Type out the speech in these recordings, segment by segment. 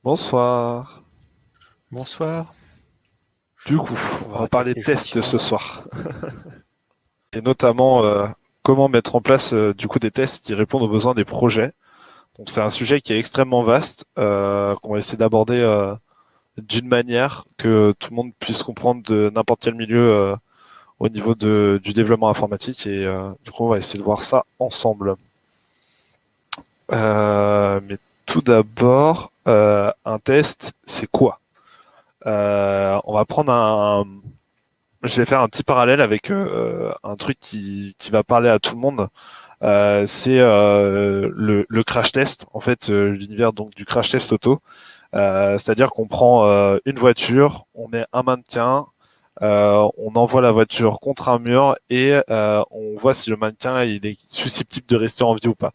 Bonsoir. Bonsoir, Du coup, on on va va parler attaquer tests ce gentiment. soir. Et notamment, comment mettre en place du coup des tests qui répondent aux besoins des projets. Donc c'est un sujet qui est extrêmement vaste, qu'on va essayer d'aborder d'une manière que tout le monde puisse comprendre de n'importe quel milieu au niveau du développement informatique. Et du coup, on va essayer de voir ça ensemble. Mais tout d'abord, un test, c'est quoi? On va prendre je vais faire un petit parallèle avec un truc qui va parler à tout le monde. C'est le crash test, en fait, l'univers donc du crash test auto. C'est-à-dire qu'on prend une voiture, on met un mannequin, on envoie la voiture contre un mur et on voit si le mannequin il est susceptible de rester en vie ou pas.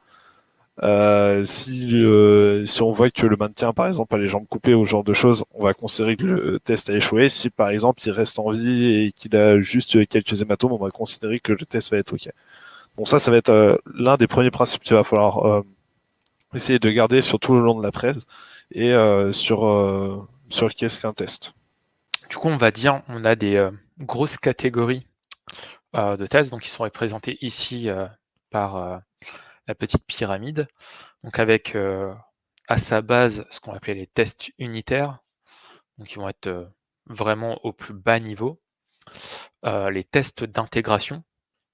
Si on voit que le maintien, par exemple, a les jambes coupées ou ce genre de choses, on va considérer que le test a échoué. Si, par exemple, il reste en vie et qu'il a juste quelques hématomes, on va considérer que le test va être OK. Bon, ça va être l'un des premiers principes qu'il va falloir essayer de garder sur tout le long de la presse et sur qu'est-ce qu'un test. Du coup, on va dire, on a des grosses catégories de tests, donc qui sont représentées ici par la petite pyramide. Donc avec à sa base ce qu'on va appeler les tests unitaires, donc qui vont être vraiment au plus bas niveau. Les tests d'intégration,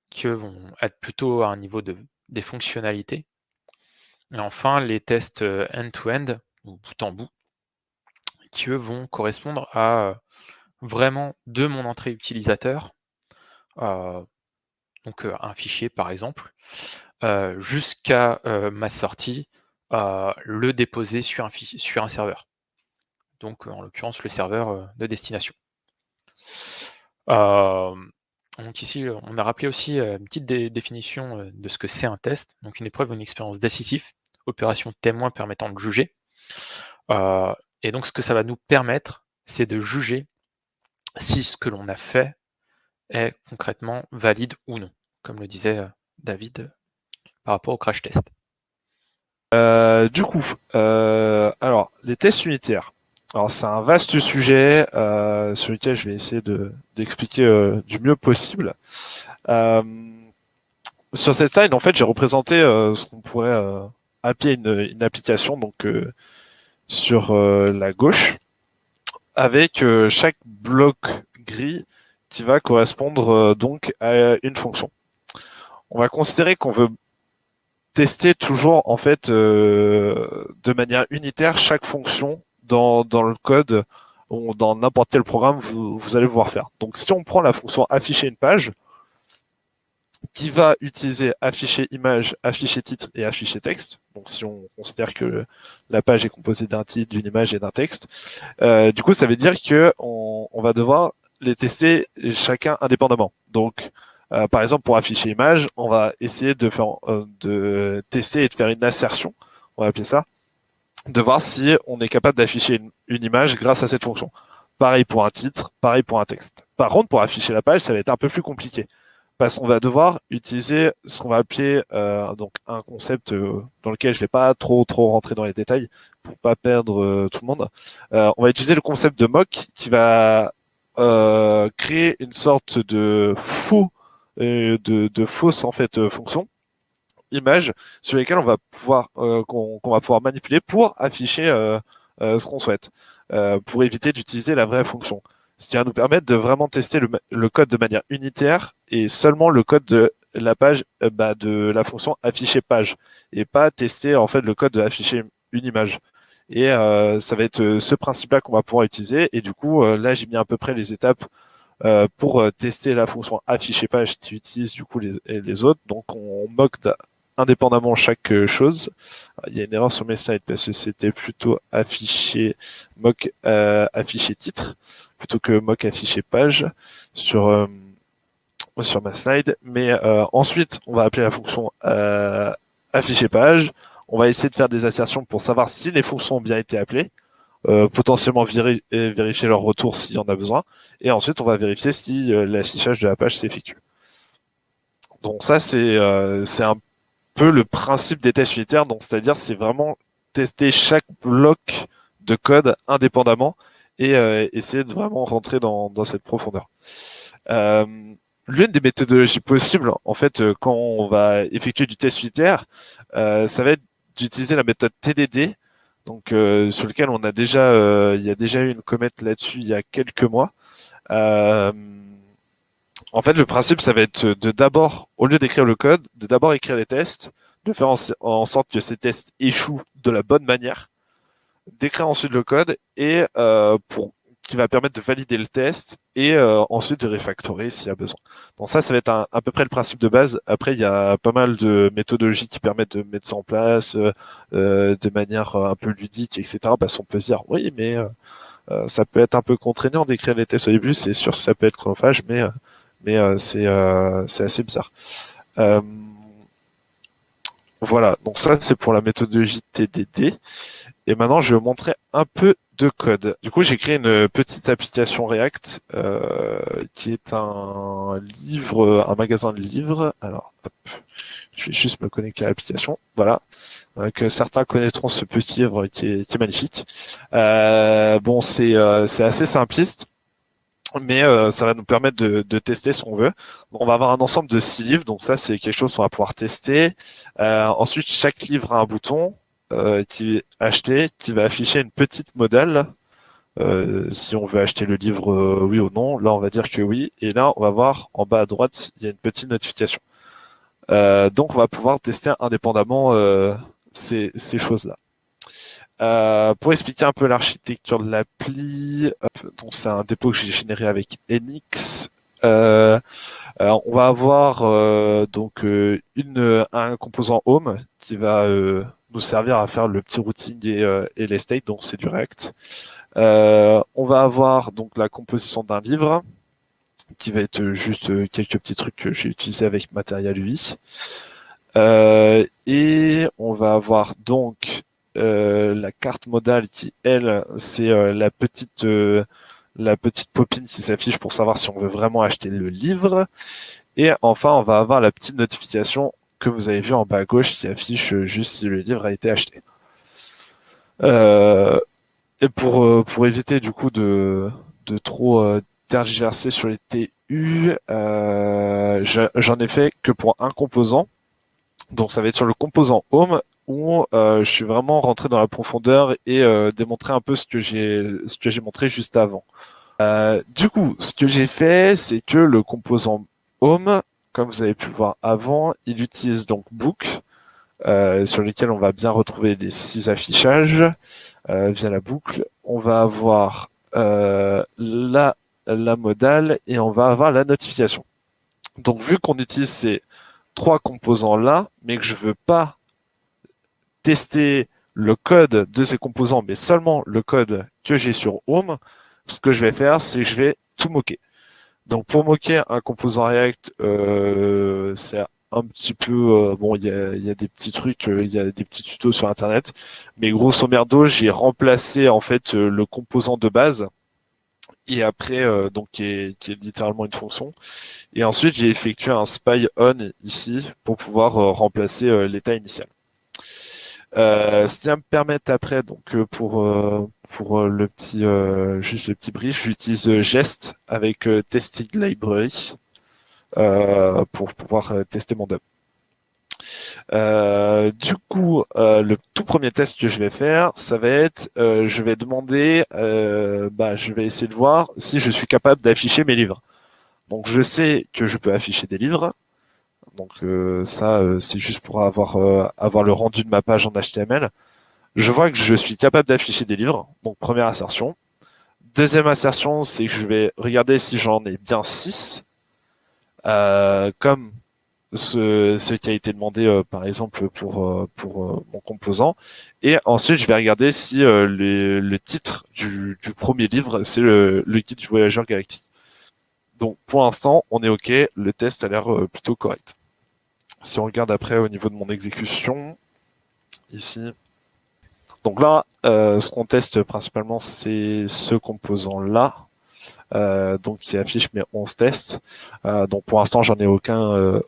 qui eux vont être plutôt à un niveau des fonctionnalités. Et enfin, les tests end-to-end, ou bout en bout, qui eux vont correspondre à vraiment de mon entrée utilisateur, heu, donc un fichier par exemple, jusqu'à ma sortie, le déposer sur un serveur. Donc en l'occurrence le serveur de destination. Hem, donc ici, on a rappelé aussi une petite définition de ce que c'est un test. Donc une épreuve ou une expérience décisif, opération témoin permettant de juger. Heu, et donc ce que ça va nous permettre, c'est de juger si ce que l'on a fait est concrètement valide ou non, comme le disait David par rapport au crash test. Du coup, alors les tests unitaires. Alors c'est un vaste sujet sur lequel je vais essayer d'expliquer du mieux possible. Euh, Sur cette slide, en fait, j'ai représenté ce qu'on pourrait appeler une application, donc sur la gauche, avec chaque bloc gris qui va correspondre donc à une fonction. On va considérer qu'on veut tester toujours en fait de manière unitaire chaque fonction dans le code ou dans n'importe quel programme vous allez pouvoir faire. Donc si on prend la fonction afficher une page, qui va utiliser afficher image, afficher titre et afficher texte. Donc si on considère que la page est composée d'un titre, d'une image et d'un texte, du coup ça veut dire que on va devoir les tester chacun indépendamment. Donc par exemple pour afficher image, on va essayer de tester et de faire une assertion, on va appeler ça, de voir si on est capable d'afficher une image grâce à cette fonction. Pareil pour un titre, pareil pour un texte. Par contre, pour afficher la page, ça va être un peu plus compliqué parce qu'on va devoir utiliser ce qu'on va appeler donc un concept dans lequel je vais pas trop rentrer dans les détails pour pas perdre tout le monde. On va utiliser le concept de mock qui va créer une sorte de de fausse en fait fonction image sur lesquelles on va pouvoir qu'on va pouvoir manipuler pour afficher ce qu'on souhaite pour éviter d'utiliser la vraie fonction. Ce qui va nous permettre de vraiment tester le code de manière unitaire et seulement le code de la page de la fonction afficher page et pas tester en fait le code de afficher une image. Et ça va être ce principe-là qu'on va pouvoir utiliser. Et du coup, là, j'ai mis à peu près les étapes pour tester la fonction afficher page qui utilise du coup les autres. Donc, on moque indépendamment chaque chose. Il y a une erreur sur mes slides parce que c'était plutôt afficher mock afficher titre plutôt que mock afficher page sur sur ma slide. Mais ensuite, on va appeler la fonction afficher page. On va essayer de faire des assertions pour savoir si les fonctions ont bien été appelées, potentiellement vérifier leur retour s'il y en a besoin. Et ensuite, on va vérifier si l'affichage de la page s'effectue. Donc ça, c'est un peu le principe des tests unitaires, donc c'est-à-dire c'est vraiment tester chaque bloc de code indépendamment et essayer de vraiment rentrer dans cette profondeur. Euh, L'une des méthodologies possibles, en fait, quand on va effectuer du test unitaire, ça va être d'utiliser la méthode TDD, donc sur lequel il y a déjà eu une commit là-dessus il y a quelques mois. Euh, En fait, le principe, ça va être de d'abord, au lieu d'écrire le code, de d'abord écrire les tests, de faire en sorte que ces tests échouent de la bonne manière, d'écrire ensuite le code et qui va permettre de valider le test et ensuite de refactorer s'il y a besoin. Donc ça va être à peu près le principe de base. Après, il y a pas mal de méthodologies qui permettent de mettre ça en place de manière un peu ludique, etc. Parce qu'on peut se dire, oui, mais ça peut être un peu contraignant d'écrire les tests au début. C'est sûr que ça peut être chronophage, mais c'est assez bizarre. Euh, voilà, donc ça c'est pour la méthodologie TDD. Et maintenant je vais vous montrer un peu de code. Du coup j'ai créé une petite application React qui est un magasin de livres. Alors hop, je vais juste me connecter à l'application. Voilà, que certains connaîtront ce petit livre qui est magnifique. Bon c'est assez simpliste, mais ça va nous permettre de tester ce qu'on veut. On va avoir un ensemble de 6 livres, donc ça c'est quelque chose qu'on va pouvoir tester. Ensuite, chaque livre a un bouton qui est acheté, qui va afficher une petite modale. Si on veut acheter le livre, oui ou non, là on va dire que oui. Et là, on va voir en bas à droite, il y a une petite notification. Donc on va pouvoir tester indépendamment ces choses-là. Pour expliquer un peu l'architecture de l'appli, donc c'est un dépôt que j'ai généré avec Enix. On va avoir donc un composant Home qui va nous servir à faire le petit routing et les states, donc c'est du React. On va avoir donc la composition d'un livre qui va être juste quelques petits trucs que j'ai utilisés avec Material UI. Et on va avoir donc la carte modale qui, elle, c'est la petite popine qui s'affiche pour savoir si on veut vraiment acheter le livre. Et enfin, on va avoir la petite notification que vous avez vue en bas à gauche qui affiche juste si le livre a été acheté. Euh, et pour éviter du coup de trop tergiverser sur les TU, j'en ai fait que pour un composant. Donc ça va être sur le composant Home où je suis vraiment rentré dans la profondeur et démontré un peu ce que j'ai montré juste avant. Du coup, ce que j'ai fait, c'est que le composant Home, comme vous avez pu le voir avant, il utilise donc Book, sur lequel on va bien retrouver les 6 affichages via la boucle. On va avoir la modale et on va avoir la notification. Donc vu qu'on utilise ces 3 composants-là, mais que je veux pas tester le code de ces composants, mais seulement le code que j'ai sur Home, ce que je vais faire, c'est que je vais tout moquer. Donc pour moquer un composant React, c'est un petit peu bon, il y a des petits trucs, il y a des petits tutos sur internet, mais grosso merdo, j'ai remplacé en fait le composant de base et après donc qui est littéralement une fonction. Et ensuite j'ai effectué un spy on ici pour pouvoir remplacer l'état initial. Ce qui va me permettre après, donc pour le petit juste le petit brief, j'utilise Jest avec Testing Library pour pouvoir tester mon DOM. Du coup, le tout premier test que je vais faire, ça va être, je vais demander, je vais essayer de voir si je suis capable d'afficher mes livres. Donc je sais que je peux afficher des livres. Donc ça, c'est juste pour avoir le rendu de ma page en HTML. Je vois que je suis capable d'afficher des livres, donc première assertion. Deuxième assertion, c'est que je vais regarder si j'en ai bien 6, comme ce qui a été demandé par exemple pour mon composant. Et ensuite, je vais regarder si le titre du premier livre, c'est le guide du voyageur galactique. Donc pour l'instant, on est OK, le test a l'air plutôt correct. Si on regarde après au niveau de mon exécution, ici, donc là, ce qu'on teste principalement, c'est ce composant-là, donc qui affiche mes 11 tests. Donc pour l'instant, j'en ai aucun.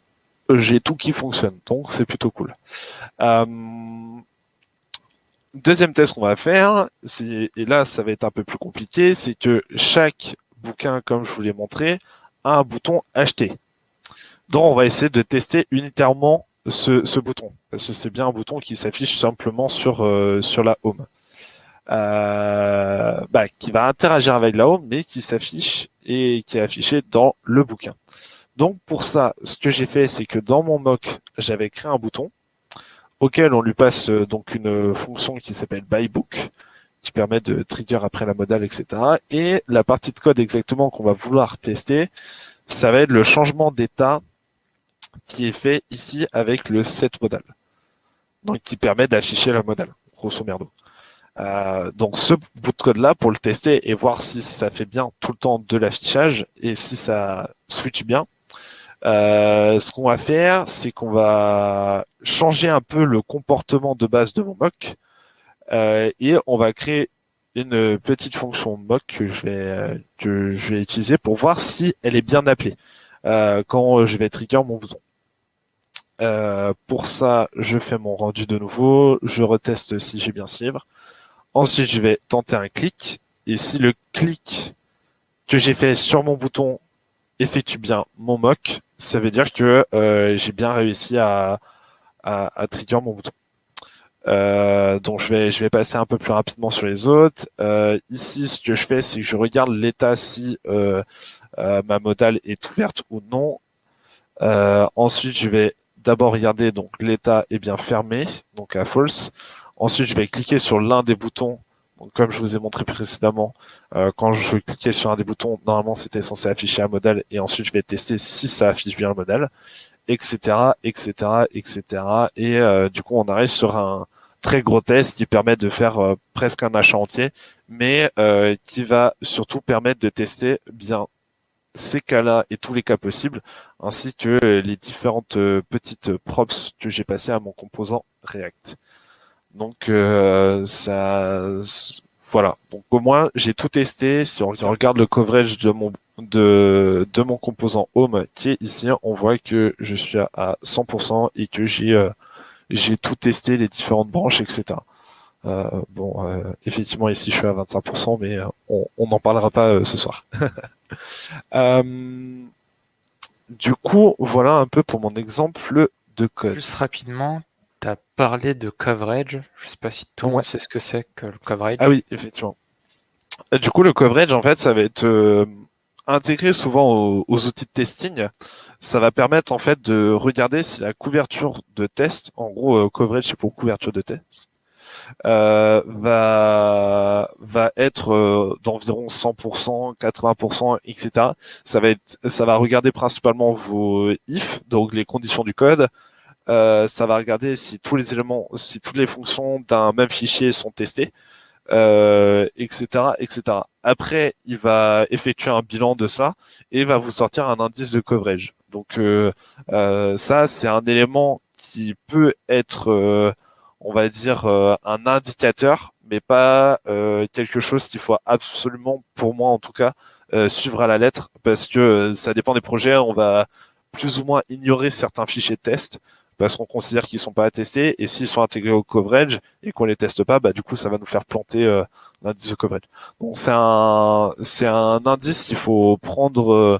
J'ai tout qui fonctionne, donc c'est plutôt cool. Deuxième test qu'on va faire, et là ça va être un peu plus compliqué, c'est que chaque bouquin, comme je vous l'ai montré, a un bouton acheter. Donc on va essayer de tester unitairement ce bouton, parce que c'est bien un bouton qui s'affiche simplement sur la home. Qui va interagir avec la home, mais qui s'affiche et qui est affiché dans le bouquin. Donc pour ça, ce que j'ai fait, c'est que dans mon mock, j'avais créé un bouton auquel on lui passe donc une fonction qui s'appelle bybook, qui permet de trigger après la modale, etc. Et la partie de code exactement qu'on va vouloir tester, ça va être le changement d'état qui est fait ici avec le set modal, donc qui permet d'afficher la modale, grosso merdo. Donc ce bout de code là pour le tester et voir si ça fait bien tout le temps de l'affichage et si ça switch bien. Ce qu'on va faire, c'est qu'on va changer un peu le comportement de base de mon mock et on va créer une petite fonction mock que je vais utiliser pour voir si elle est bien appelée quand je vais trigger mon bouton. Pour ça, je fais mon rendu de nouveau, je reteste si j'ai bien suivre. Ensuite, je vais tenter un clic. Et si le clic que j'ai fait sur mon bouton effectue bien mon mock, ça veut dire que j'ai bien réussi à trigger mon bouton. Donc je vais passer un peu plus rapidement sur les autres. Ici, ce que je fais, c'est que je regarde l'état si ma modale est ouverte ou non. Ensuite, je vais d'abord regarder donc l'état est bien fermé, donc à false. Ensuite, je vais cliquer sur l'un des boutons. Donc, comme je vous ai montré précédemment, quand je cliquais sur un des boutons, normalement c'était censé afficher un modal, et ensuite je vais tester si ça affiche bien le modal, etc., etc., etc. Et du coup, on arrive sur un très gros test qui permet de faire presque un achat entier, mais qui va surtout permettre de tester bien ces cas-là et tous les cas possibles, ainsi que les différentes petites props que j'ai passées à mon composant React. Donc voilà. Donc au moins j'ai tout testé. Si on regarde le coverage de mon composant Home qui est ici, on voit que je suis à 100% et que j'ai tout testé, les différentes branches, etc. Effectivement ici je suis à 25%, mais on n'en parlera pas ce soir. Euh, du coup, voilà un peu pour mon exemple de code. Juste rapidement, tu as parlé de coverage. Je sais pas si tout le monde Ouais. sait ce que c'est que le coverage. Ah oui, effectivement. Du coup, le coverage, en fait, ça va être intégré souvent aux outils de testing. Ça va permettre en fait de regarder si la couverture de test, en gros, coverage c'est pour couverture de test, va être d'environ 100%, 80%, etc. Ça va regarder principalement vos if, donc les conditions du code. Ça va regarder si tous les éléments, si toutes les fonctions d'un même fichier sont testées, etc., etc. Après, il va effectuer un bilan de ça et va vous sortir un indice de coverage. Donc ça, c'est un élément qui peut être, on va dire, un indicateur, mais pas quelque chose qu'il faut absolument, pour moi en tout cas, suivre à la lettre, parce que ça dépend des projets. On va plus ou moins ignorer certains fichiers de test parce qu'on considère qu'ils sont pas attestés, et s'ils sont intégrés au coverage et qu'on les teste pas, bah du coup ça va nous faire planter l'indice de coverage. Donc c'est un indice qu'il faut prendre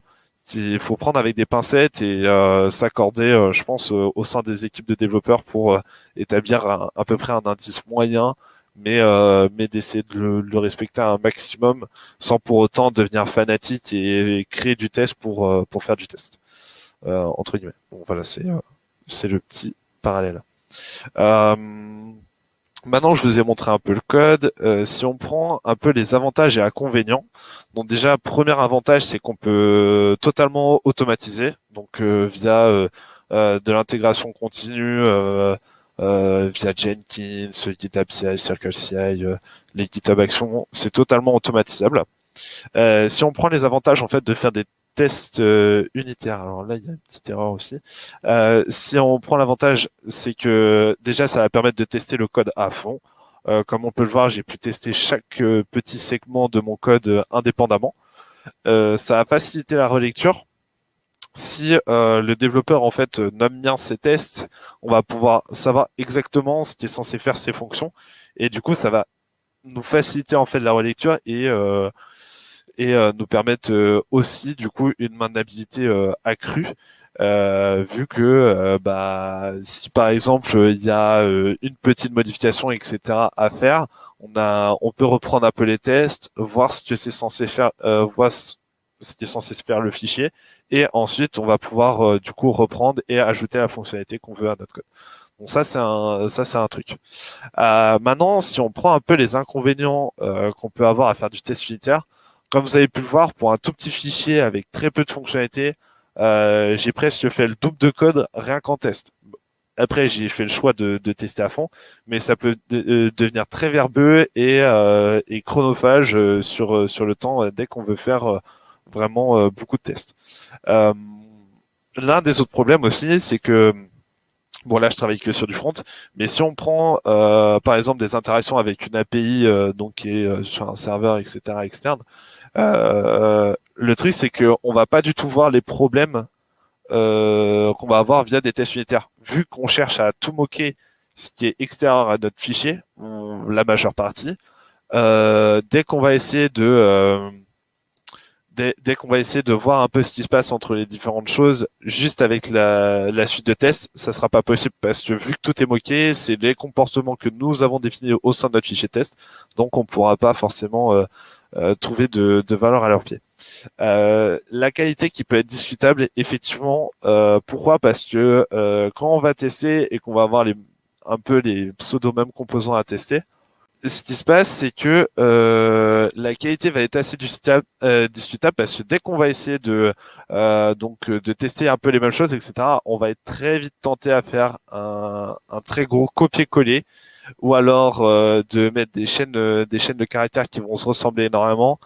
avec des pincettes et s'accorder, je pense, au sein des équipes de développeurs pour établir à peu près un indice moyen, mais d'essayer de le respecter à un maximum sans pour autant devenir fanatique et créer du test pour faire du test. Entre guillemets. Bon voilà, c'est le petit parallèle. Euh, Maintenant, je vous ai montré un peu le code. Si on prend un peu les avantages et inconvénients, donc déjà, premier avantage, c'est qu'on peut totalement automatiser, donc via de l'intégration continue, via Jenkins, GitLab CI, Circle CI, les GitHub Actions, c'est totalement automatisable. Si on prend les avantages en fait de faire des tests unitaires, alors là il y a une petite erreur aussi. Si on prend l'avantage, c'est que déjà ça va permettre de tester le code à fond. Comme on peut le voir, j'ai pu tester chaque petit segment de mon code indépendamment. Ça a facilité la relecture. si le développeur en fait nomme bien ses tests, on va pouvoir savoir exactement ce qui est censé faire ses fonctions, et du coup, ça va nous faciliter en fait la relecture et nous permettre aussi du coup une maniabilité accrue. Vu que bah, si par exemple il y a une petite modification etc à faire, on peut reprendre un peu les tests, voir ce que c'est censé faire, voir ce qui est censé se faire le fichier, et ensuite on va pouvoir du coup reprendre et ajouter la fonctionnalité qu'on veut à notre code. Donc ça c'est un truc. Maintenant, si on prend un peu les inconvénients qu'on peut avoir à faire du test unitaire, comme vous avez pu le voir, pour un tout petit fichier avec très peu de fonctionnalités, j'ai presque fait le double de code rien qu'en test. Après, j'ai fait le choix de tester à fond, mais ça peut devenir très verbeux et chronophage sur le temps dès qu'on veut faire vraiment beaucoup de tests. Euh, L'un des autres problèmes aussi, c'est que bon, là, je travaille que sur du front, mais si on prend, par exemple, des interactions avec une API, donc qui est sur un serveur, etc., externe, le truc, c'est qu'on va pas du tout voir les problèmes qu'on va avoir via des tests unitaires. Vu qu'on cherche à tout moquer ce qui est extérieur à notre fichier, ou la majeure partie, dès qu'on va essayer dès qu'on va essayer de voir un peu ce qui se passe entre les différentes choses, juste avec la suite de tests, ça sera pas possible parce que vu que tout est moqué, c'est les comportements que nous avons définis au sein de notre fichier test, donc on pourra pas forcément trouver de valeur à leur pied. La qualité qui peut être discutable, effectivement, pourquoi? Parce que quand on va tester et qu'on va avoir un peu les pseudo-mêmes composants à tester, ce qui se passe, c'est que la qualité va être assez discutable parce que dès qu'on va essayer de tester un peu les mêmes choses, etc., on va être très vite tenté à faire un très gros copier-coller ou alors de mettre des chaînes de caractères qui vont se ressembler énormément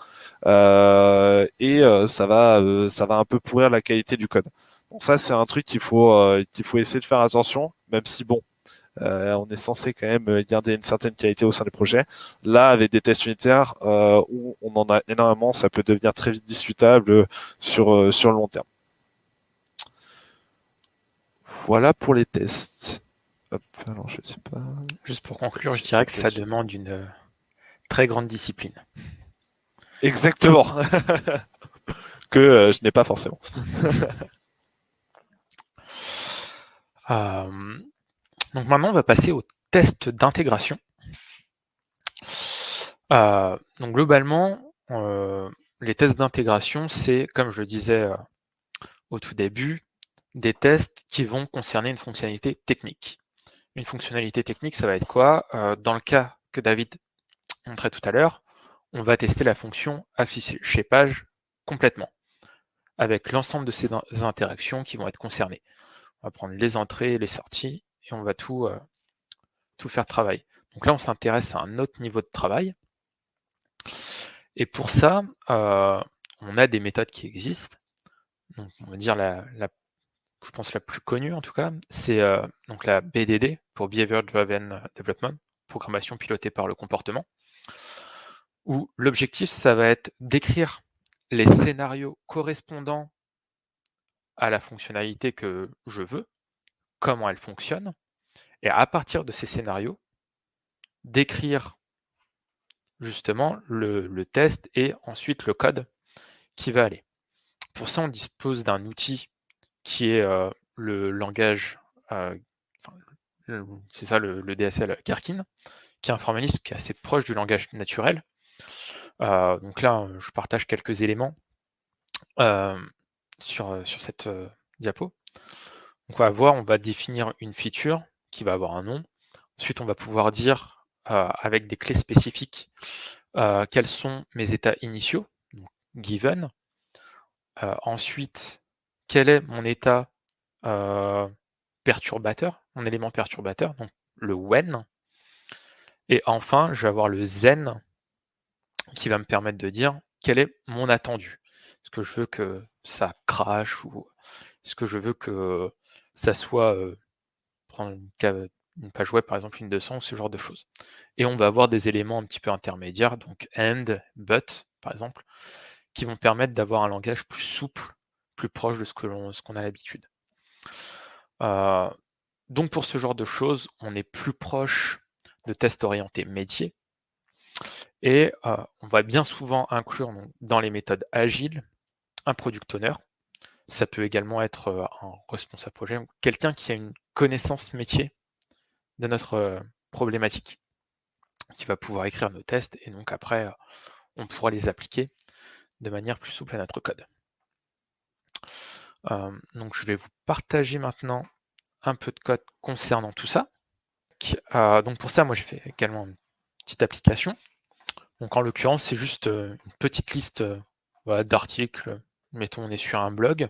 et ça va un peu pourrir la qualité du code. Donc ça, c'est un truc qu'il faut essayer de faire attention, même si bon. On est censé quand même garder une certaine qualité au sein des projets. Là, avec des tests unitaires où on en a énormément, ça peut devenir très vite discutable sur le long terme. Voilà pour les tests. Hop, alors je sais pas. Juste pour conclure, je dirais que ça demande une très grande discipline. Exactement. Que je n'ai pas forcément. Donc maintenant, on va passer au test d'intégration. Donc globalement, les tests d'intégration, c'est, comme je le disais au tout début, des tests qui vont concerner une fonctionnalité technique. Une fonctionnalité technique, ça va être quoi? Dans le cas que David montrait tout à l'heure, on va tester la fonction afficher page complètement, avec l'ensemble de ces interactions qui vont être concernées. On va prendre les entrées, les sorties, et on va tout faire travailler. Donc là, on s'intéresse à un autre niveau de travail. Et pour ça, on a des méthodes qui existent. Donc, on va dire je pense la plus connue en tout cas, c'est donc la BDD pour Behavior Driven Development, programmation pilotée par le comportement, où l'objectif, ça va être d'écrire les scénarios correspondants à la fonctionnalité que je veux, comment elle fonctionne, et à partir de ces scénarios, d'écrire justement le test et ensuite le code qui va aller. Pour ça, on dispose d'un outil qui est le langage, c'est ça le DSL Gherkin, qui est un formaliste qui est assez proche du langage naturel. Donc là, je partage quelques éléments sur cette diapo. Donc on va voir, on va définir une feature qui va avoir un nom. Ensuite, on va pouvoir dire avec des clés spécifiques quels sont mes états initiaux, donc given. Ensuite, quel est mon état perturbateur, mon élément perturbateur, donc le when. Et enfin, je vais avoir le then qui va me permettre de dire quel est mon attendu. Est-ce que je veux que ça crache ou est-ce que je veux que ça soit prendre une page web par exemple, une 200 ou ce genre de choses. Et on va avoir des éléments un petit peu intermédiaires, donc and, but par exemple, qui vont permettre d'avoir un langage plus souple, plus proche de ce qu'on a l'habitude. Donc pour ce genre de choses, on est plus proche de tests orientés métier et on va bien souvent inclure donc, dans les méthodes agiles un product owner. Ça peut également être un responsable projet, quelqu'un qui a une connaissance métier de notre problématique, qui va pouvoir écrire nos tests et donc après, on pourra les appliquer de manière plus souple à notre code. Donc je vais vous partager maintenant un peu de code concernant tout ça. Donc pour ça, moi j'ai fait également une petite application. Donc en l'occurrence, c'est juste une petite liste voilà, d'articles. Mettons, on est sur un blog.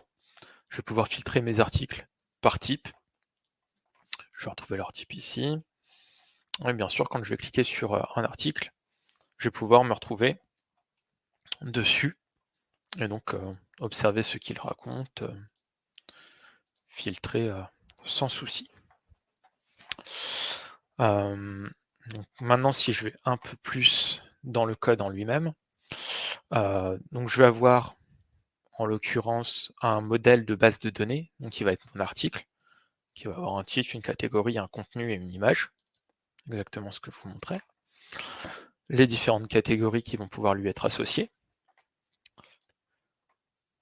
Je vais pouvoir filtrer mes articles par type. Je vais retrouver leur type ici. Et bien sûr, quand je vais cliquer sur un article, je vais pouvoir me retrouver dessus et donc observer ce qu'il raconte, filtrer sans souci. Donc maintenant, si je vais un peu plus dans le code en lui-même, donc je vais avoir en l'occurrence un modèle de base de données, donc qui va être mon article, qui va avoir un titre, une catégorie, un contenu et une image, exactement ce que je vous montrais. Les différentes catégories qui vont pouvoir lui être associées.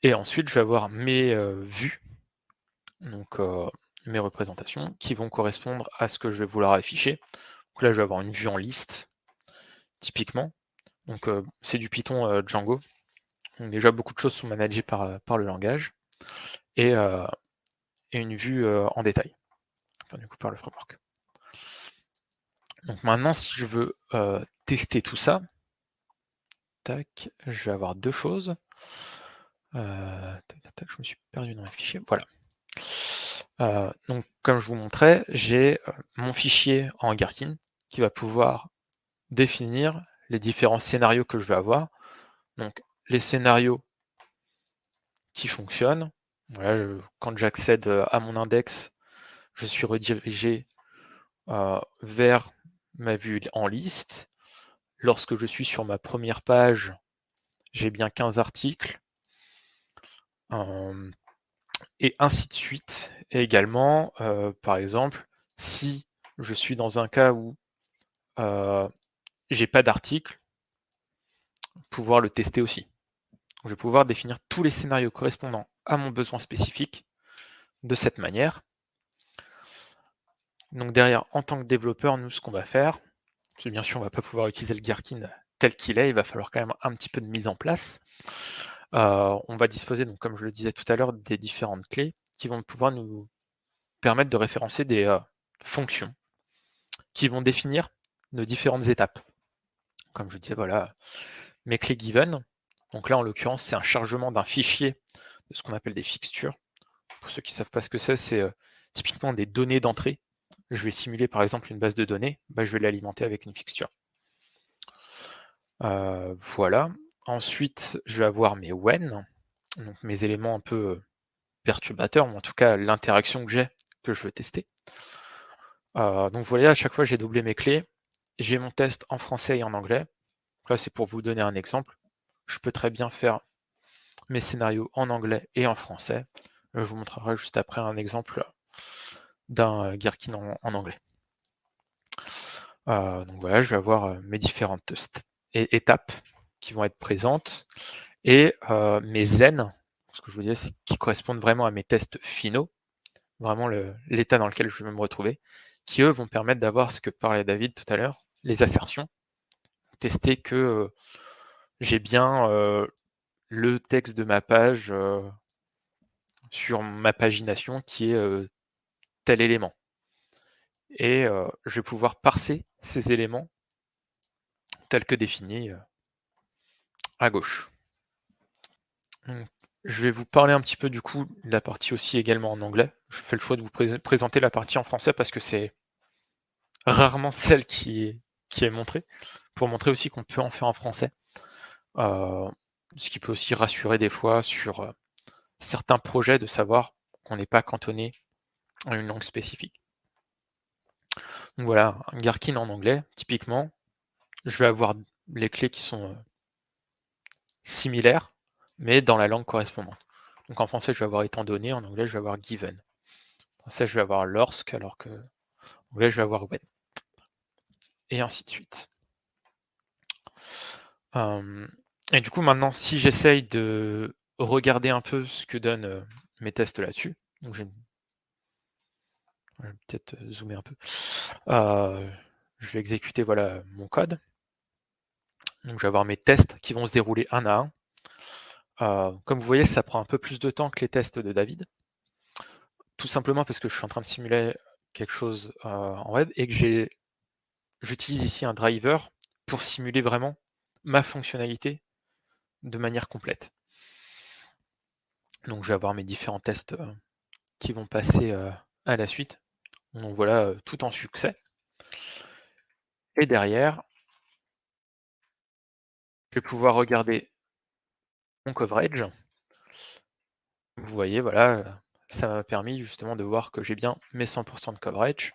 Et ensuite, je vais avoir mes vues, donc mes représentations, qui vont correspondre à ce que je vais vouloir afficher. Donc là, je vais avoir une vue en liste, typiquement. Donc c'est du Python Django. Donc déjà, beaucoup de choses sont managées par le langage. Et une vue en détail, enfin, du coup par le framework. Donc maintenant, si je veux tester tout ça, tac, je vais avoir deux choses. Je me suis perdu dans mes fichiers. Voilà. Donc, comme je vous montrais, j'ai mon fichier en Gherkin qui va pouvoir définir les différents scénarios que je vais avoir. Donc, les scénarios qui fonctionnent. Voilà, quand j'accède à mon index, je suis redirigé vers ma vue en liste. Lorsque je suis sur ma première page, j'ai bien 15 articles. Et ainsi de suite. Et également, par exemple, si je suis dans un cas où j'ai pas d'article, pouvoir le tester aussi. Je vais pouvoir définir tous les scénarios correspondant à mon besoin spécifique de cette manière. Donc derrière, en tant que développeur, nous, ce qu'on va faire, parce que bien sûr, on ne va pas pouvoir utiliser le Gherkin tel qu'il est, il va falloir quand même un petit peu de mise en place. On va disposer, donc, comme je le disais tout à l'heure, des différentes clés qui vont pouvoir nous permettre de référencer des fonctions qui vont définir nos différentes étapes. Comme je disais, voilà, mes clés given. Donc là, en l'occurrence, c'est un chargement d'un fichier de ce qu'on appelle des fixtures. Pour ceux qui ne savent pas ce que c'est typiquement des données d'entrée. Je vais simuler par exemple une base de données, je vais l'alimenter avec une fixture. Voilà. Ensuite, je vais avoir mes when, donc mes éléments un peu perturbateurs, ou en tout cas l'interaction que j'ai, que je veux tester. Donc voilà, à chaque fois j'ai doublé mes clés. J'ai mon test en français et en anglais. Là, c'est pour vous donner un exemple. Je peux très bien faire mes scénarios en anglais et en français. Je vous montrerai juste après un exemple d'un Gherkin en anglais. Donc voilà, je vais avoir mes différentes étapes qui vont être présentes et mes zen, ce que je vous disais, c'est qui correspondent vraiment à mes tests finaux, vraiment l'état dans lequel je vais me retrouver, qui eux vont permettre d'avoir ce que parlait David tout à l'heure, les assertions, tester que j'ai bien le texte de ma page sur ma pagination qui est tel élément. Et je vais pouvoir parser ces éléments tels que définis à gauche. Donc, je vais vous parler un petit peu du coup de la partie aussi également en anglais. Je fais le choix de vous présenter la partie en français parce que c'est rarement celle qui est montrée, pour montrer aussi qu'on peut en faire en français. Ce qui peut aussi rassurer des fois sur certains projets de savoir qu'on n'est pas cantonné à une langue spécifique. Donc voilà, un Gherkin en anglais, typiquement, je vais avoir les clés qui sont similaires, mais dans la langue correspondante. Donc en français, je vais avoir étant donné, en anglais, je vais avoir given. En français, je vais avoir lorsque, alors que en anglais, je vais avoir when. Et ainsi de suite. Et du coup, maintenant, si j'essaye de regarder un peu ce que donnent mes tests là-dessus, donc je vais peut-être zoomer un peu. Je vais exécuter voilà, mon code. Donc je vais avoir mes tests qui vont se dérouler un à un. Comme vous voyez, ça prend un peu plus de temps que les tests de David. Tout simplement parce que je suis en train de simuler quelque chose en web et que j'utilise ici un driver pour simuler vraiment ma fonctionnalité de manière complète. Donc je vais avoir mes différents tests qui vont passer à la suite. Donc voilà, tout en succès. Et derrière, je vais pouvoir regarder mon coverage. Vous voyez, voilà, ça m'a permis justement de voir que j'ai bien mes 100% de coverage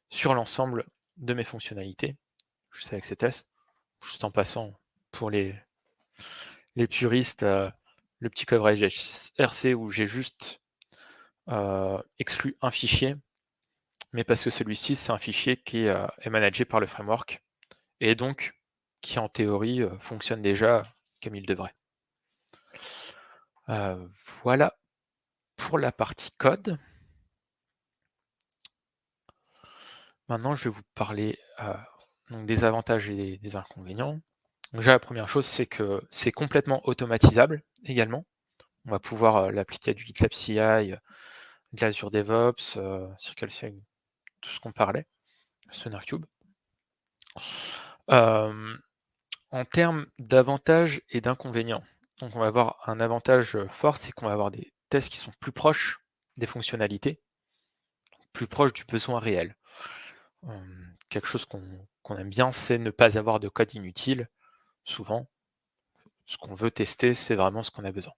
sur l'ensemble de mes fonctionnalités. Je sais avec ces tests, juste en passant pour les puristes, le petit coverage RC où j'ai juste exclu un fichier, mais parce que celui-ci, c'est un fichier qui est managé par le framework et donc qui en théorie fonctionne déjà comme il devrait. Voilà pour la partie code. Maintenant, je vais vous parler donc des avantages et des inconvénients. Déjà, la première chose, c'est que c'est complètement automatisable également. On va pouvoir l'appliquer à du GitLab CI, de l'Azure DevOps, CircleCI, tout ce qu'on parlait, SonarCube. En termes d'avantages et d'inconvénients, donc on va avoir un avantage fort, c'est qu'on va avoir des tests qui sont plus proches des fonctionnalités, plus proches du besoin réel. Quelque chose qu'on aime bien, c'est ne pas avoir de code inutile. Souvent, ce qu'on veut tester, c'est vraiment ce qu'on a besoin.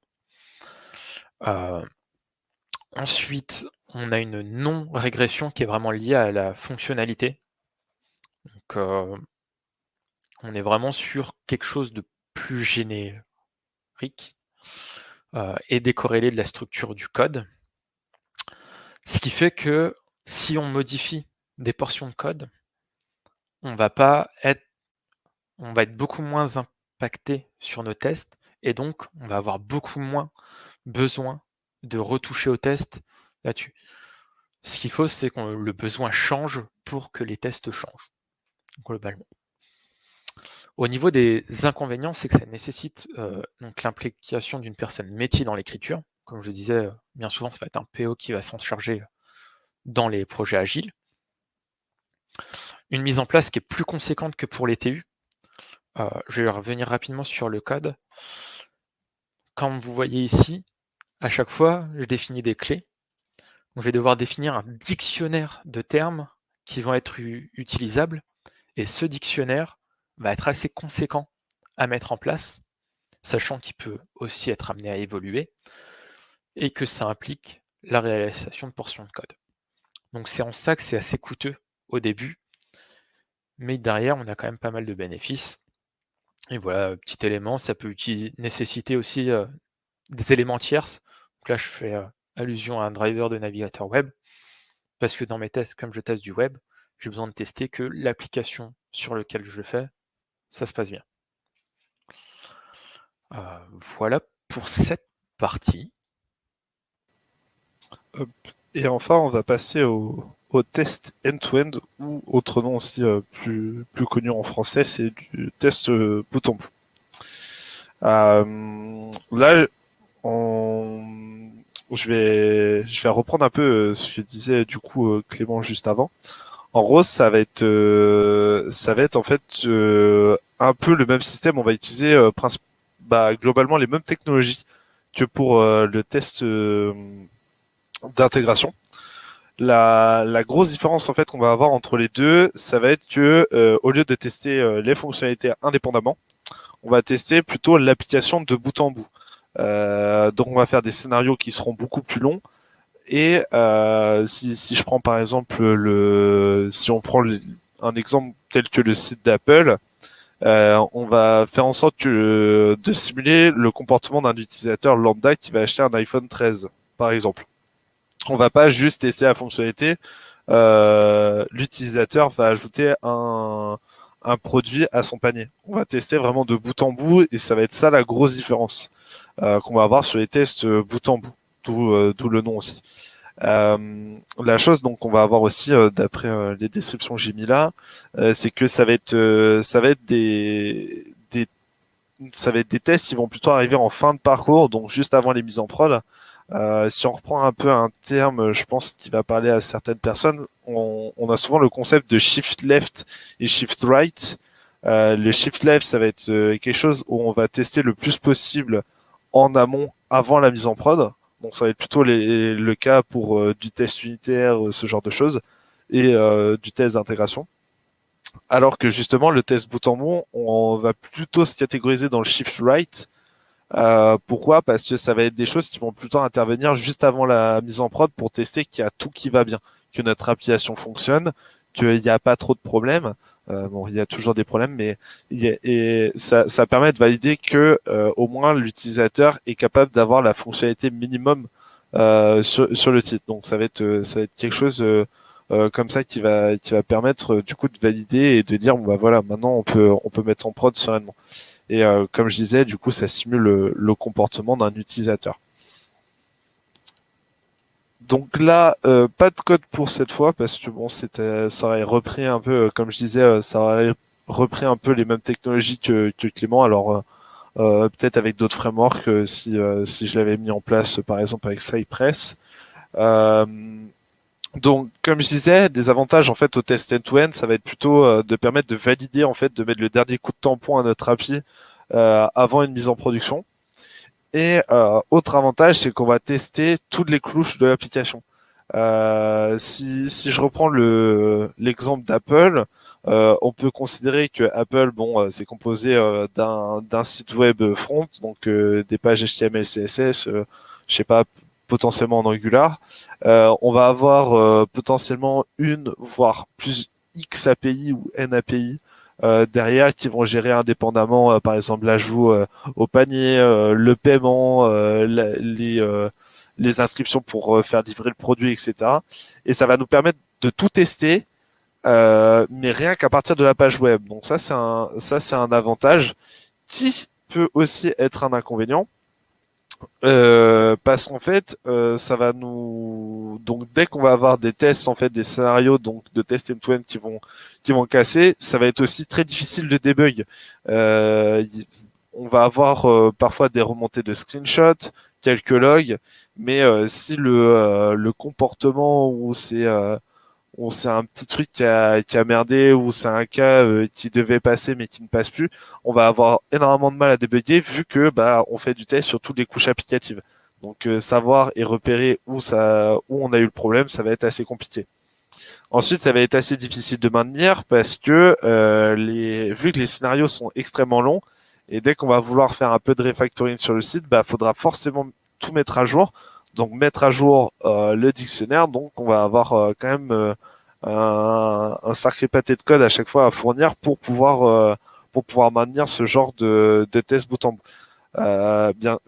Ensuite, on a une non-régression qui est vraiment liée à la fonctionnalité. Donc, on est vraiment sur quelque chose de plus générique et décorrélé de la structure du code. Ce qui fait que si on modifie des portions de code, on va être beaucoup moins impacté sur nos tests et donc on va avoir beaucoup moins besoin de retoucher au test là-dessus. Ce qu'il faut, c'est que le besoin change pour que les tests changent, globalement. Au niveau des inconvénients, c'est que ça nécessite donc l'implication d'une personne métier dans l'écriture. Comme je disais, bien souvent, ça va être un PO qui va s'en charger dans les projets agiles. Une mise en place qui est plus conséquente que pour les TU. Je vais revenir rapidement sur le code. Comme vous voyez ici, à chaque fois, je définis des clés. Donc, je vais devoir définir un dictionnaire de termes qui vont être utilisables. Et ce dictionnaire va être assez conséquent à mettre en place, sachant qu'il peut aussi être amené à évoluer et que ça implique la réalisation de portions de code. Donc c'est en ça que c'est assez coûteux au début, mais derrière, on a quand même pas mal de bénéfices. Et voilà, petit élément, ça peut nécessiter aussi des éléments tierces. Donc là, je fais allusion à un driver de navigateur web, parce que dans mes tests, comme je teste du web, j'ai besoin de tester que l'application sur laquelle je le fais, ça se passe bien. Voilà pour cette partie. Et enfin, on va passer au test end-to-end, ou autre nom aussi plus connu en français, c'est du test bout en bout. Là, je vais reprendre un peu ce que disait du coup Clément juste avant. En gros, ça va être en fait un peu le même système. On va utiliser globalement les mêmes technologies que pour le test d'intégration. La grosse différence en fait qu'on va avoir entre les deux, ça va être que au lieu de tester les fonctionnalités indépendamment, on va tester plutôt l'application de bout en bout. Donc on va faire des scénarios qui seront beaucoup plus longs. Et si je prends par exemple si on prend un exemple tel que le site d'Apple, On va faire en sorte de simuler le comportement d'un utilisateur lambda qui va acheter un iPhone 13, par exemple. On va pas juste tester la fonctionnalité. L'utilisateur va ajouter un produit à son panier. On va tester vraiment de bout en bout et ça va être ça la grosse différence qu'on va avoir sur les tests bout en bout, d'où le nom aussi. La chose donc qu'on va avoir aussi d'après les descriptions que j'ai mis là, c'est que ça va être ça va être des tests qui vont plutôt arriver en fin de parcours, donc juste avant les mises en prod. Si on reprend un peu un terme, je pense, qui va parler à certaines personnes, on a souvent le concept de shift left et shift right. Le shift left, ça va être quelque chose où on va tester le plus possible en amont, avant la mise en prod. Donc ça va être plutôt le cas pour du test unitaire, ce genre de choses, et du test d'intégration. Alors que justement, le test bout en bout, on va plutôt se catégoriser dans le shift right. Pourquoi? Parce que ça va être des choses qui vont plutôt intervenir juste avant la mise en prod pour tester qu'il y a tout qui va bien, que notre application fonctionne, qu'il n'y a pas trop de problèmes. Bon, il y a toujours des problèmes, mais et ça permet de valider que au moins l'utilisateur est capable d'avoir la fonctionnalité minimum sur le site. Donc ça va être quelque chose comme ça qui va permettre du coup de valider et de dire bon bah voilà, maintenant on peut mettre en prod sereinement. Et comme je disais, du coup, ça simule le comportement d'un utilisateur. Donc là, pas de code pour cette fois parce que bon, ça aurait repris un peu, comme je disais, ça aurait repris un peu les mêmes technologies que Clément. Alors peut-être avec d'autres frameworks si je l'avais mis en place, par exemple avec Cypress. Euh, donc, comme je disais, des avantages en fait au test end-to-end, ça va être plutôt de permettre de valider en fait, de mettre le dernier coup de tampon à notre API avant une mise en production. Et autre avantage, c'est qu'on va tester toutes les couches de l'application. Si je reprends l'exemple d'Apple, on peut considérer que Apple, bon, c'est composé d'un site web front, donc des pages HTML, CSS, je sais pas, potentiellement en Angular. On va avoir potentiellement une, voire plus X API ou N API derrière qui vont gérer indépendamment, par exemple, l'ajout au panier, le paiement, les inscriptions pour faire livrer le produit, etc. Et ça va nous permettre de tout tester, mais rien qu'à partir de la page web. Donc ça c'est un avantage qui peut aussi être un inconvénient. Parce qu'en fait, ça va nous donc dès qu'on va avoir des tests en fait des scénarios donc de tests end-to-end qui vont casser, ça va être aussi très difficile de debug. On va avoir parfois des remontées de screenshots, quelques logs, mais si le comportement ou c'est un petit truc qui a merdé, ou c'est un cas qui devait passer mais qui ne passe plus, on va avoir énormément de mal à débugger vu que bah on fait du test sur toutes les couches applicatives. Donc savoir et repérer où on a eu le problème, ça va être assez compliqué. Ensuite, ça va être assez difficile de maintenir parce que vu que les scénarios sont extrêmement longs et dès qu'on va vouloir faire un peu de refactoring sur le site, bah faudra forcément tout mettre à jour. Donc mettre à jour le dictionnaire, donc on va avoir quand même un sacré pâté de code à chaque fois à fournir pour pouvoir maintenir ce genre de test bout en bout.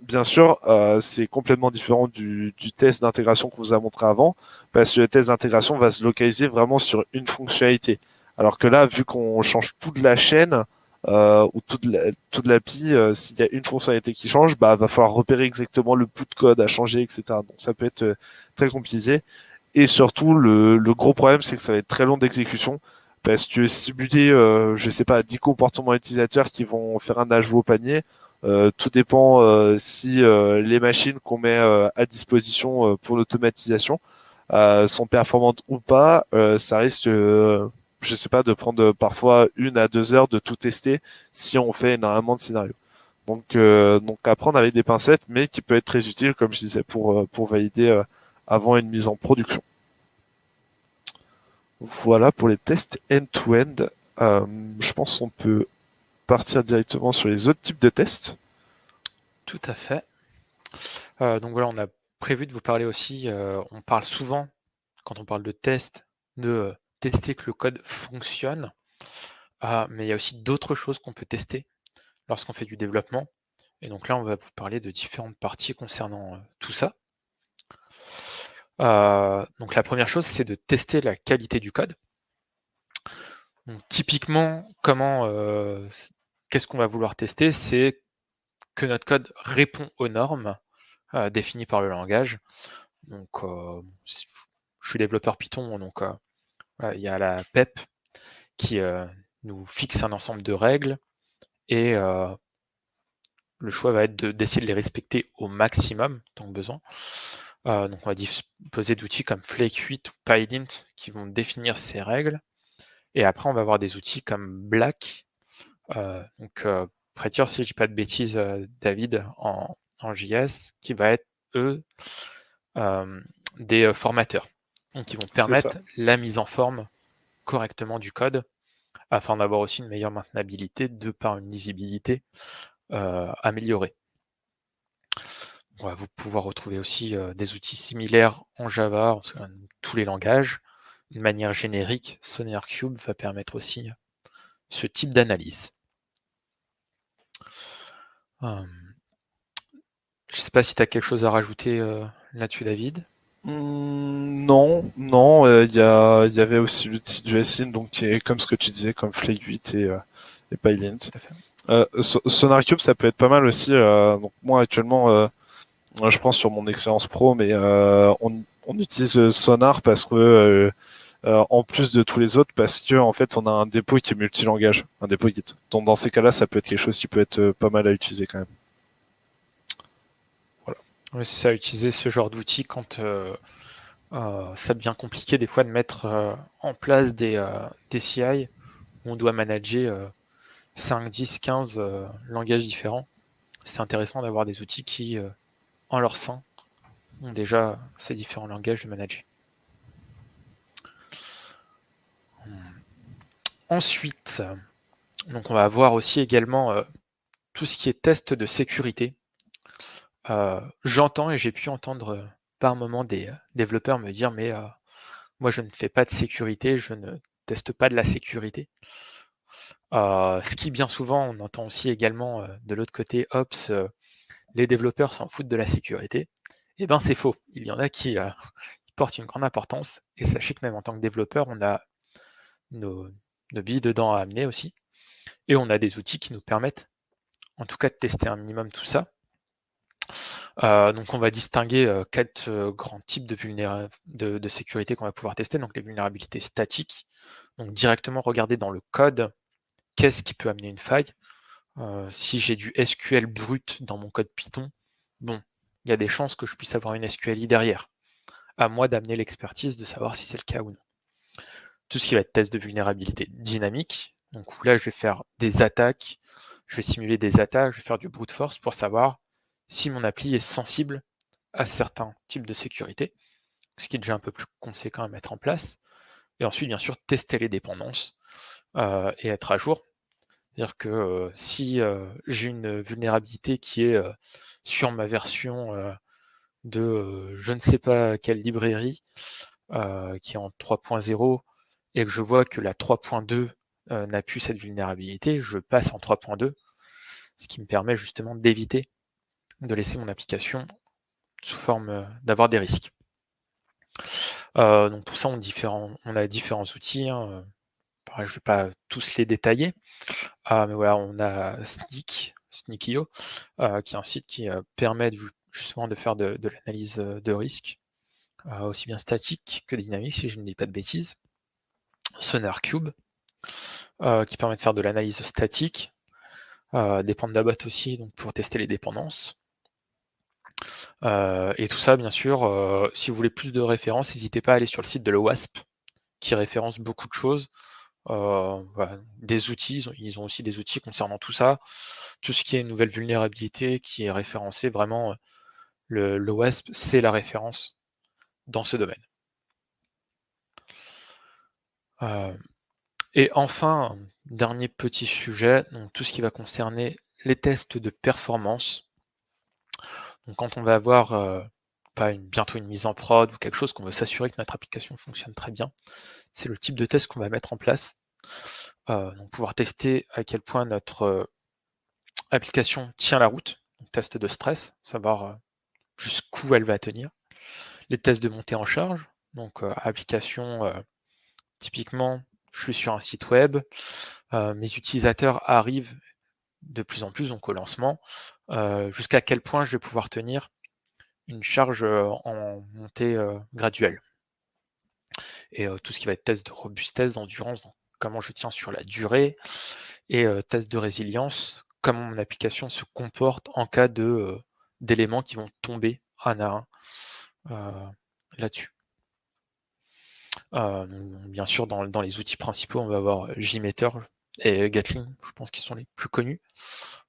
Bien sûr, c'est complètement différent du test d'intégration qu'on vous a montré avant, parce que le test d'intégration va se localiser vraiment sur une fonctionnalité. Alors que là, vu qu'on change toute la chaîne ou toute l'API, s'il y a une fonctionnalité qui change, bah va falloir repérer exactement le bout de code à changer, etc. Donc ça peut être très compliqué. Et surtout, le gros problème, c'est que ça va être très long d'exécution. Parce que simuler, je sais pas, 10 comportements utilisateurs qui vont faire un ajout au panier, tout dépend si les machines qu'on met à disposition pour l'automatisation sont performantes ou pas. Ça risque, je sais pas, de prendre parfois 1 à 2 heures de tout tester si on fait énormément de scénarios. Donc à prendre avec des pincettes, mais qui peut être très utile, comme je disais, pour valider avant une mise en production. Voilà pour les tests end-to-end. Je pense qu'on peut partir directement sur les autres types de tests. Tout à fait. Donc voilà, on a prévu de vous parler aussi, on parle souvent, quand on parle de test, de tester que le code fonctionne. mais il y a aussi d'autres choses qu'on peut tester lorsqu'on fait du développement. Et donc là, on va vous parler de différentes parties concernant tout ça. Donc la première chose, c'est de tester la qualité du code. Donc typiquement, qu'est-ce qu'on va vouloir tester? C'est que notre code répond aux normes définies par le langage. Donc je suis développeur Python, donc voilà, il y a la PEP qui nous fixe un ensemble de règles et le choix va être d'essayer de les respecter au maximum, tant que besoin. Donc on va disposer d'outils comme Flake8 ou PyLint qui vont définir ces règles. Et après, on va avoir des outils comme Black. Donc Prettier, si je dis pas de bêtises, David, en JS, qui va être, eux, des formateurs. Donc ils vont C'est ça. permettre la mise en forme correctement du code, afin d'avoir aussi une meilleure maintenabilité de par une lisibilité améliorée. On va vous pouvoir retrouver aussi des outils similaires en Java, en tous les langages. De manière générique, SonarQube va permettre aussi ce type d'analyse. Je ne sais pas si tu as quelque chose à rajouter là-dessus, David. Non, non, il y avait aussi l'outil du SIN, donc qui est comme ce que tu disais, comme Flake8 et PyLint. Tout à fait. SonarCube, ça peut être pas mal aussi. Donc moi actuellement, je pense sur mon expérience pro, mais on utilise Sonar parce que en plus de tous les autres, parce que en fait on a un dépôt qui est multilangage, un dépôt Git. Donc dans ces cas-là, ça peut être quelque chose qui peut être pas mal à utiliser quand même. Voilà. Oui, c'est ça, utiliser ce genre d'outils quand ça devient compliqué des fois de mettre en place des CI où on doit manager 5, 10, 15 langages différents. C'est intéressant d'avoir des outils qui, en leur sein, ont déjà ces différents langages de manager. Ensuite, donc on va avoir aussi également tout ce qui est test de sécurité. J'entends et j'ai pu entendre par moment des développeurs me dire mais moi je ne fais pas de sécurité, je ne teste pas de la sécurité. Ce qui bien souvent on entend aussi également de l'autre côté Ops, les développeurs s'en foutent de la sécurité. Eh ben c'est faux. Il y en a qui portent une grande importance et sachez que même en tant que développeur on a nos billes dedans à amener aussi et on a des outils qui nous permettent en tout cas de tester un minimum tout ça. Donc on va distinguer 4 grands types de sécurité qu'on va pouvoir tester. Donc les vulnérabilités statiques, donc directement regarder dans le code qu'est-ce qui peut amener une faille. Si j'ai du SQL brut dans mon code Python, bon, il y a des chances que je puisse avoir une SQLi derrière. À moi d'amener l'expertise de savoir si c'est le cas ou non. Tout ce qui va être test de vulnérabilité dynamique, donc où là je vais faire des attaques, je vais simuler des attaques, je vais faire du brute force pour savoir si mon appli est sensible à certains types de sécurité, ce qui est déjà un peu plus conséquent à mettre en place. Et ensuite, bien sûr, tester les dépendances et être à jour. C'est-à-dire que si j'ai une vulnérabilité qui est sur ma version de je ne sais pas quelle librairie qui est en 3.0 et que je vois que la 3.2 n'a plus cette vulnérabilité, je passe en 3.2, ce qui me permet justement d'éviter de laisser mon application sous forme d'avoir des risques. Donc pour ça, on a différents outils. Hein. Pareil, je ne vais pas tous les détailler. Mais voilà, on a Sneak.io, qui est un site qui permet justement de faire de l'analyse de risque, aussi bien statique que dynamique, si je ne dis pas de bêtises. SonarQube, qui permet de faire de l'analyse statique. Des Pandabot aussi, donc pour tester les dépendances. Et tout ça, bien sûr, si vous voulez plus de références, n'hésitez pas à aller sur le site de l'OWASP, qui référence beaucoup de choses. Voilà, des outils, ils ont aussi des outils concernant tout ça. Tout ce qui est nouvelle vulnérabilité qui est référencé, vraiment, l'OWASP, c'est la référence dans ce domaine. Et enfin, dernier petit sujet, donc tout ce qui va concerner les tests de performance. Donc quand on va avoir bientôt une mise en prod ou quelque chose qu'on veut s'assurer que notre application fonctionne très bien, c'est le type de test qu'on va mettre en place. donc pouvoir tester à quel point notre application tient la route, donc test de stress, savoir jusqu'où elle va tenir. Les tests de montée en charge, donc application, typiquement, je suis sur un site web, mes utilisateurs arrivent de plus en plus, donc au lancement, jusqu'à quel point je vais pouvoir tenir une charge en montée graduelle. Et tout ce qui va être test de robustesse, d'endurance, donc comment je tiens sur la durée, et test de résilience, comment mon application se comporte en cas d'éléments qui vont tomber un à un là-dessus. Bien sûr, dans les outils principaux, on va avoir JMeter et Gatling, je pense qu'ils sont les plus connus.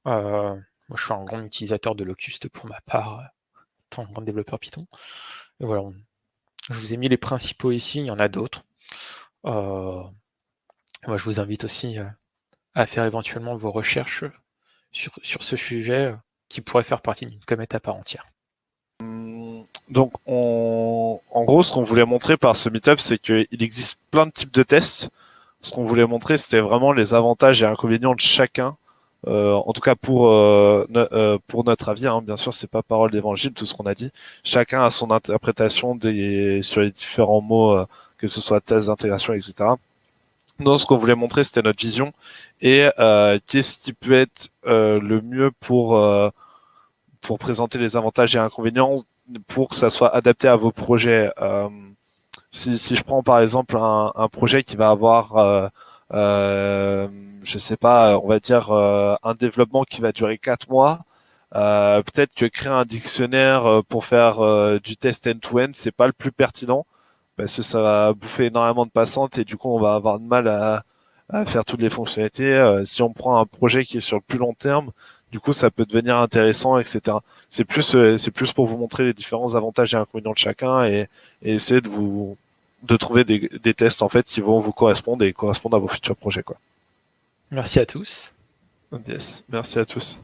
Moi, je suis un grand utilisateur de Locust pour ma part, étant grand développeur Python. Et voilà, je vous ai mis les principaux ici, il y en a d'autres. Moi, je vous invite aussi à faire éventuellement vos recherches sur ce sujet qui pourrait faire partie d'une comète à part entière. Donc, en gros, ce qu'on voulait montrer par ce meetup, c'est qu'il existe plein de types de tests. Ce qu'on voulait montrer, c'était vraiment les avantages et inconvénients de chacun. En tout cas pour notre avis, hein. Bien sûr, c'est pas parole d'évangile tout ce qu'on a dit. Chacun a son interprétation sur les différents mots, que ce soit test d'intégration, etc. Non, ce qu'on voulait montrer, c'était notre vision et qu'est-ce qui peut être le mieux pour présenter les avantages et inconvénients pour que ça soit adapté à vos projets. Si je prends par exemple un projet qui va avoir, je sais pas, on va dire un développement qui va durer 4 mois, peut-être que créer un dictionnaire pour faire du test end-to-end, c'est pas le plus pertinent parce que ça va bouffer énormément de patience et du coup on va avoir de mal à faire toutes les fonctionnalités. Si on prend un projet qui est sur le plus long terme, du coup ça peut devenir intéressant, etc. C'est plus pour vous montrer les différents avantages et inconvénients de chacun et essayer de trouver des tests en fait qui vont vous correspondre et correspondre à vos futurs projets, quoi. Merci à tous. Yes. Merci à tous.